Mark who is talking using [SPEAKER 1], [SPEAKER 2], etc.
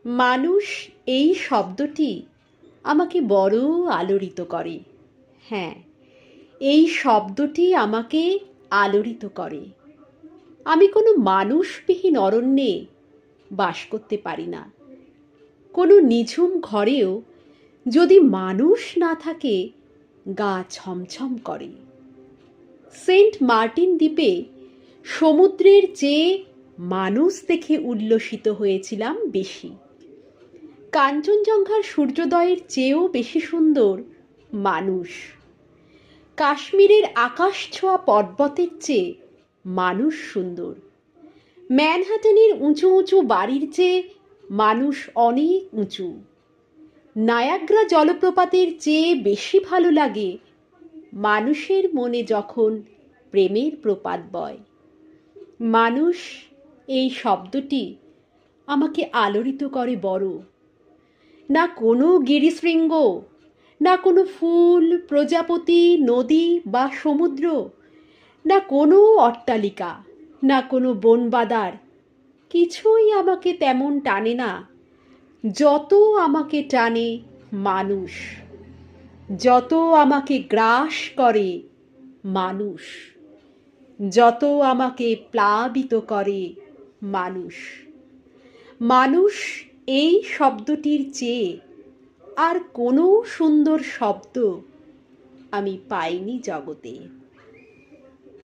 [SPEAKER 1] মানুষ এই শব্দটি আমাকে বড় আলোড়িত করে। হ্যাঁ, এই শব্দটি আমাকে আলোড়িত করে। আমি কোনো মানুষবিহীন অরণ্যে বাস করতে পারি না। কোনো নিঝুম ঘরেও যদি মানুষ না থাকে, গা ছমছম করে। সেন্ট মার্টিন দ্বীপে সমুদ্রের চেয়ে মানুষ দেখে উল্লসিত হয়েছিলাম বেশি। কাঞ্চনজঙ্ঘার সূর্যোদয়ের চেয়েও বেশি সুন্দর মানুষ। কাশ্মীরের আকাশ ছোঁয়া পর্বতের চেয়ে মানুষ সুন্দর। ম্যানহাটনের উঁচু উঁচু বাড়ির চেয়ে মানুষ অনেক উঁচু। নায়াগ্রা জলপ্রপাতের চেয়ে বেশি ভালো লাগে মানুষের মনে যখন প্রেমের প্রপাত বয়। মানুষ এই শব্দটি আমাকে আলোড়িত করে বড়। না কোনো গিরিশৃঙ্গ, না কোনো ফুল, প্রজাপতি, নদী বা সমুদ্র, না কোনো অট্টালিকা, না কোনো বনবাদার, কিছুই আমাকে তেমন টানে না যত আমাকে টানে মানুষ। যত আমাকে গ্রাস করে মানুষ, যত আমাকে প্লাবিত করে মানুষ। মানুষ এই শব্দটির চেয়ে আর কোনো সুন্দর শব্দ আমি পাইনি জগতে।